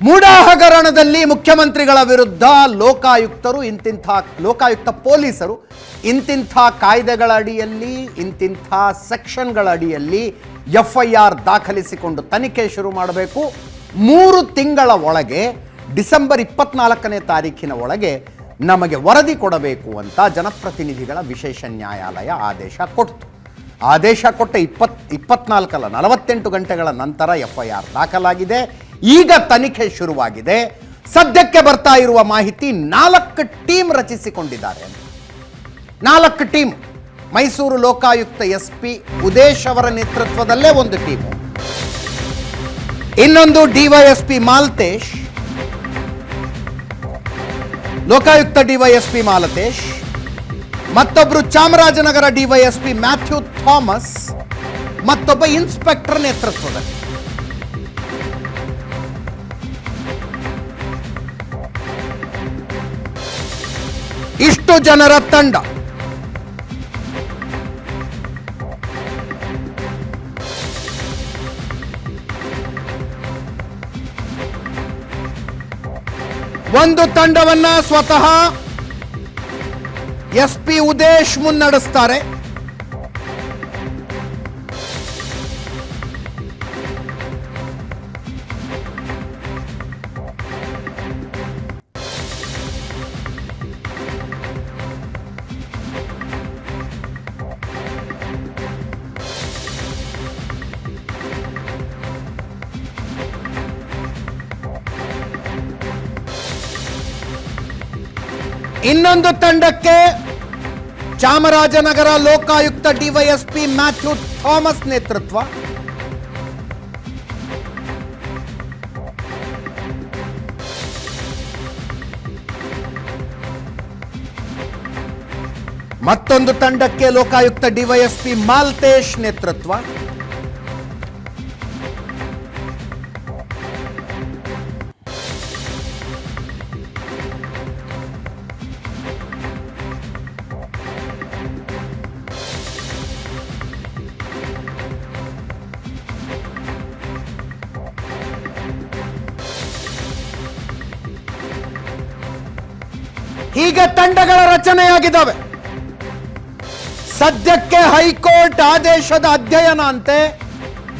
ಮೂಡ ಹಗರಣದಲ್ಲಿ ಮುಖ್ಯಮಂತ್ರಿಗಳ ವಿರುದ್ಧ ಲೋಕಾಯುಕ್ತರು ಲೋಕಾಯುಕ್ತ ಪೊಲೀಸರು ಇಂತಿಂಥ ಕಾಯ್ದೆಗಳ ಅಡಿಯಲ್ಲಿ ಇಂತಿಂಥ ಸೆಕ್ಷನ್ಗಳ ಅಡಿಯಲ್ಲಿ FIR ದಾಖಲಿಸಿಕೊಂಡು ತನಿಖೆ ಶುರು ಮಾಡಬೇಕು. 3 ತಿಂಗಳ ಒಳಗೆ ಡಿಸೆಂಬರ್ 24ನೇ ತಾರೀಖಿನ ಒಳಗೆ ನಮಗೆ ವರದಿ ಕೊಡಬೇಕು ಅಂತ ಜನಪ್ರತಿನಿಧಿಗಳ ವಿಶೇಷ ನ್ಯಾಯಾಲಯ ಆದೇಶ ಕೊಡ್ತು. ಆದೇಶ ಕೊಟ್ಟ 24 ಅಲ್ಲ 48 ಗಂಟೆಗಳ ನಂತರ FIR ದಾಖಲಾಗಿದೆ. ಈಗ ತನಿಖೆ ಶುರುವಾಗಿದೆ. ಸದ್ಯಕ್ಕೆ ಬರ್ತಾ ಇರುವ ಮಾಹಿತಿ 4 ಟೀಮ್ ರಚಿಸಿಕೊಂಡಿದ್ದಾರೆ. 4 ಟೀಮ್. ಮೈಸೂರು ಲೋಕಾಯುಕ್ತ SP ಉದೇಶ್ ಅವರ ನೇತೃತ್ವದಲ್ಲೇ ಒಂದು ಟೀಮು, ಇನ್ನೊಂದು DYSP ಮಾಲತೇಶ್, ಲೋಕಾಯುಕ್ತ DYSP ಮಾಲತೇಶ್, ಮತ್ತೊಬ್ಬರು ಚಾಮರಾಜನಗರ DYSP ಮ್ಯಾಥ್ಯೂ ಥಾಮಸ್, ಮತ್ತೊಬ್ಬ ಇನ್ಸ್ಪೆಕ್ಟರ್ ನೇತೃತ್ವದಲ್ಲಿ. ಇಷ್ಟು ಜನರ ತಂಡ. ಒಂದು ತಂಡವನ್ನ ಸ್ವತಃ SP ಉದೇಶ್ ಮುನ್ನಡೆಸ್ತಾರೆ. ಇನ್ನೊಂದು ತಂಡಕ್ಕೆ ಚಾಮರಾಜನಗರ ಲೋಕಾಯುಕ್ತ DYSP ಮ್ಯಾಥ್ಯೂ ಥಾಮಸ್ ನೇತೃತ್ವ, ಮತ್ತೊಂದು ತಂಡಕ್ಕೆ ಲೋಕಾಯುಕ್ತ DYSP ಮಾಲತೇಶ್ ನೇತೃತ್ವ, ಹೀಗೆ ತಂಡಗಳ ರಚನೆಯಾಗಿದ್ದಾವೆ. ಸದ್ಯಕ್ಕೆ ಹೈಕೋರ್ಟ್ ಆದೇಶದ ಅಧ್ಯಯನ ಅಂತೆ,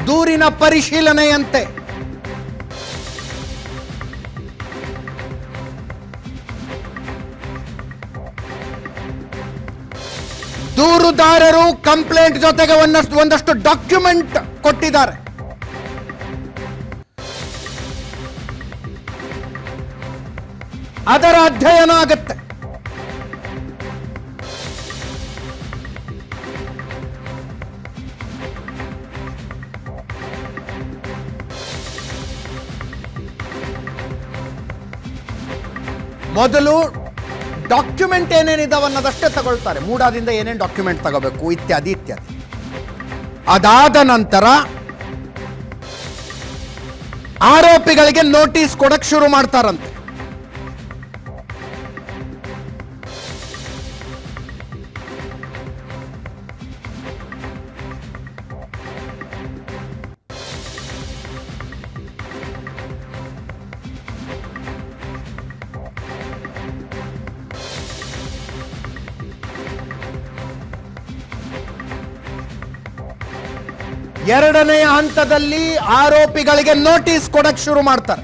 ದೂರಿನ ಪರಿಶೀಲನೆಯಂತೆ. ದೂರುದಾರರು ಕಂಪ್ಲೇಂಟ್ ಜೊತೆಗೆ ಒಂದಷ್ಟು ಡಾಕ್ಯುಮೆಂಟ್ ಕೊಟ್ಟಿದ್ದಾರೆ. ಅದರ ಅಧ್ಯಯನ ಆಗುತ್ತೆ. ಮೊದಲು ಡಾಕ್ಯುಮೆಂಟ್ ಏನೇನಿದಾವೆ ಅನ್ನೋದಷ್ಟೇ ತಗೊಳ್ತಾರೆ. ಮೂಡಾದಿಂದ ಏನೇನು ಡಾಕ್ಯುಮೆಂಟ್ ತಗೋಬೇಕು ಇತ್ಯಾದಿ ಇತ್ಯಾದಿ. ಅದಾದ ನಂತರ ಆರೋಪಿಗಳಿಗೆ ನೋಟಿಸ್ ಕೊಡಕ್ ಶುರು ಮಾಡ್ತಾರಂತೆ. ಎರಡನೆಯ ಹಂತದಲ್ಲಿ ಆರೋಪಿಗಳಿಗೆ ನೋಟಿಸ್ ಕೊಡಕ್ ಶುರು ಮಾಡ್ತಾರೆ.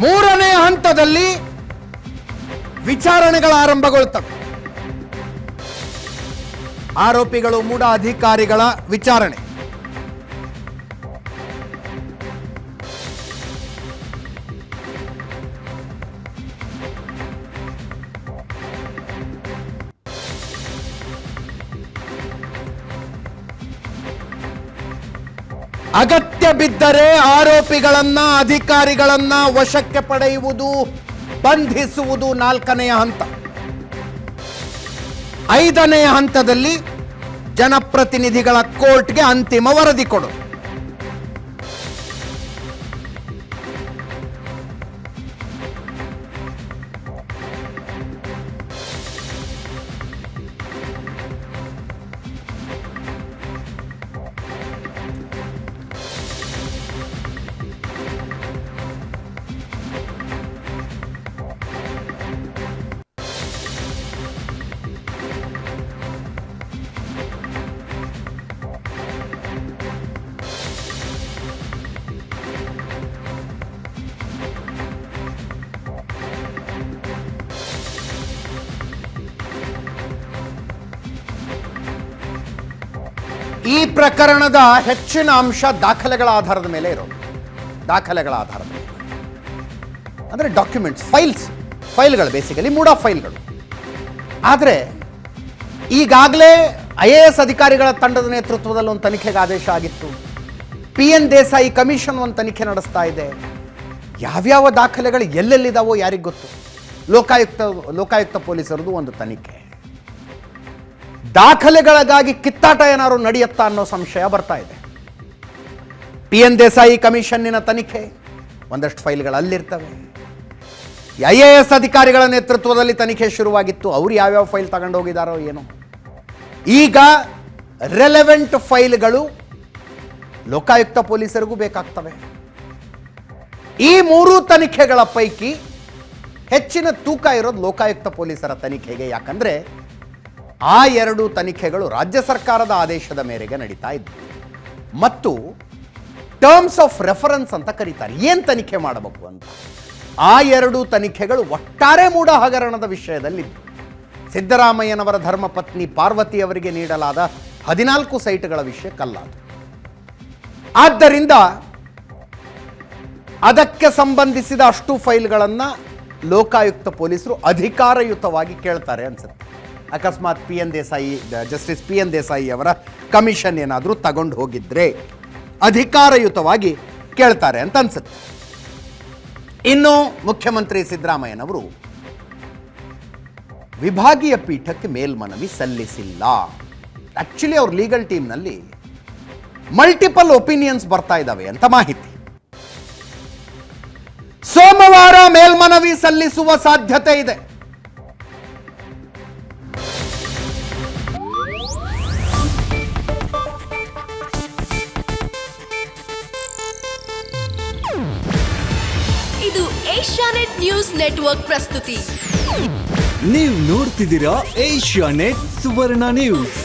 ಮೂರನೆಯ ಹಂತದಲ್ಲಿ ವಿಚಾರಣೆಗಳ ಆರಂಭಗೊಳ್ಳುತ್ತವೆ. ಆರೋಪಿಗಳು ಮೂಡ ಅಧಿಕಾರಿಗಳ ವಿಚಾರಣೆ. ಅಗತ್ಯ ಬಿದ್ದರೆ ಆರೋಪಿಗಳನ್ನ ಅಧಿಕಾರಿಗಳನ್ನ ವಶಕ್ಕೆ ಪಡೆಯುವುದು, ಬಂಧಿಸುವುದು 4ನೆಯ ಹಂತ. 5ನೆಯ ಹಂತದಲ್ಲಿ ಜನಪ್ರತಿನಿಧಿಗಳ ಕೋರ್ಟ್ಗೆ ಅಂತಿಮ ವರದಿ ಕೊಡು. ಈ ಪ್ರಕರಣದ ಹೆಚ್ಚಿನ ಅಂಶ ದಾಖಲೆಗಳ ಆಧಾರದ ಮೇಲೆ ಇರೋದು. ದಾಖಲೆಗಳ ಆಧಾರದ ಮೇಲೆ ಅಂದರೆ ಡಾಕ್ಯುಮೆಂಟ್ಸ್, ಫೈಲ್ಗಳು, ಬೇಸಿಕಲಿ ಮೂಡ್ ಆಫ್ ಫೈಲ್ಗಳು. ಆದರೆ ಈಗಾಗಲೇ IAS ಅಧಿಕಾರಿಗಳ ತಂಡದ ನೇತೃತ್ವದಲ್ಲಿ ಒಂದು ತನಿಖೆಗೆ ಆದೇಶ ಆಗಿತ್ತು. PN ದೇಸಾಯಿ ಕಮಿಷನ್ ಒಂದು ತನಿಖೆ ನಡೆಸ್ತಾ ಇದೆ. ಯಾವ್ಯಾವ ದಾಖಲೆಗಳು ಎಲ್ಲೆಲ್ಲಿದ್ದಾವೋ ಯಾರಿಗೆ ಗೊತ್ತು. ಲೋಕಾಯುಕ್ತ ಪೊಲೀಸರದು ಒಂದು ತನಿಖೆ. ದಾಖಲೆಗಳಿಗಾಗಿ ಕಿತ್ತಾಟ ಏನಾದ್ರು ನಡೆಯುತ್ತಾ ಅನ್ನೋ ಸಂಶಯ ಬರ್ತಾ ಇದೆ. PN ದೇಸಾಯಿ ಕಮಿಷನ್ನಿನ ತನಿಖೆ, ಒಂದಷ್ಟು ಫೈಲ್ಗಳು ಅಲ್ಲಿರ್ತವೆ. IAS ಅಧಿಕಾರಿಗಳ ನೇತೃತ್ವದಲ್ಲಿ ತನಿಖೆ ಶುರುವಾಗಿತ್ತು. ಅವ್ರು ಯಾವ್ಯಾವ ಫೈಲ್ ತಗೊಂಡು ಹೋಗಿದಾರೋ ಏನೋ. ಈಗ ರೆಲೆವೆಂಟ್ ಫೈಲ್ಗಳು ಲೋಕಾಯುಕ್ತ ಪೊಲೀಸರಿಗೂ ಬೇಕಾಗ್ತವೆ. ಈ ಮೂರು ತನಿಖೆಗಳ ಪೈಕಿ ಹೆಚ್ಚಿನ ತೂಕ ಇರೋದು ಲೋಕಾಯುಕ್ತ ಪೊಲೀಸರ ತನಿಖೆಗೆ. ಯಾಕಂದರೆ ಆ ಎರಡು ತನಿಖೆಗಳು ರಾಜ್ಯ ಸರ್ಕಾರದ ಆದೇಶದ ಮೇರೆಗೆ ನಡೀತಾ ಇದ್ವು ಮತ್ತು ಟರ್ಮ್ಸ್ ಆಫ್ ರೆಫರೆನ್ಸ್ ಅಂತ ಕರೀತಾರೆ. ಏನು ತನಿಖೆ ಮಾಡಬೇಕು ಅಂತ. ಆ ಎರಡು ತನಿಖೆಗಳು ಒಟ್ಟಾರೆ ಮೂಢ ಹಗರಣದ ವಿಷಯದಲ್ಲಿದ್ದು ಸಿದ್ದರಾಮಯ್ಯನವರ ಧರ್ಮಪತ್ನಿ ಪಾರ್ವತಿ ಅವರಿಗೆ ನೀಡಲಾದ 14 ಸೈಟ್ಗಳ ವಿಷಯಕ್ಕಲ್ಲ ಅದು. ಆದ್ದರಿಂದ ಅದಕ್ಕೆ ಸಂಬಂಧಿಸಿದ ಅಷ್ಟು ಫೈಲ್ಗಳನ್ನು ಲೋಕಾಯುಕ್ತ ಪೊಲೀಸರು ಅಧಿಕಾರಯುತವಾಗಿ ಕೇಳ್ತಾರೆ ಅನ್ಸುತ್ತೆ. ಅಕಸ್ಮಾತ್ ಜಸ್ಟಿಸ್ PN ದೇಸಾಯಿ ಅವರ ಕಮಿಷನ್ ಏನಾದರೂ ತಗೊಂಡು ಹೋಗಿದ್ರೆ ಅಧಿಕಾರಯುತವಾಗಿ ಕೇಳ್ತಾರೆ ಅಂತ ಅನ್ಸುತ್ತೆ. ಇನ್ನು ಮುಖ್ಯಮಂತ್ರಿ ಸಿದ್ದರಾಮಯ್ಯನವರು ವಿಭಾಗೀಯ ಪೀಠಕ್ಕೆ ಮೇಲ್ಮನವಿ ಸಲ್ಲಿಸಿಲ್ಲ. ಆಕ್ಚುಲಿ ಅವ್ರ ಲೀಗಲ್ ಟೀಮ್ನಲ್ಲಿ ಮಲ್ಟಿಪಲ್ ಒಪಿನಿಯನ್ಸ್ ಬರ್ತಾ ಇದ್ದಾವೆ ಅಂತ ಮಾಹಿತಿ. ಸೋಮವಾರ ಮೇಲ್ಮನವಿ ಸಲ್ಲಿಸುವ ಸಾಧ್ಯತೆ ಇದೆ. ಇದು ಏಷ್ಯಾನೆಟ್ ನ್ಯೂಸ್ ನೆಟ್ವರ್ಕ್ ಪ್ರಸ್ತುತಿ. ನೀವು ನೋಡ್ತಿದ್ದೀರಾ ಏಷ್ಯಾನೆಟ್ ಸುವರ್ಣ ನ್ಯೂಸ್.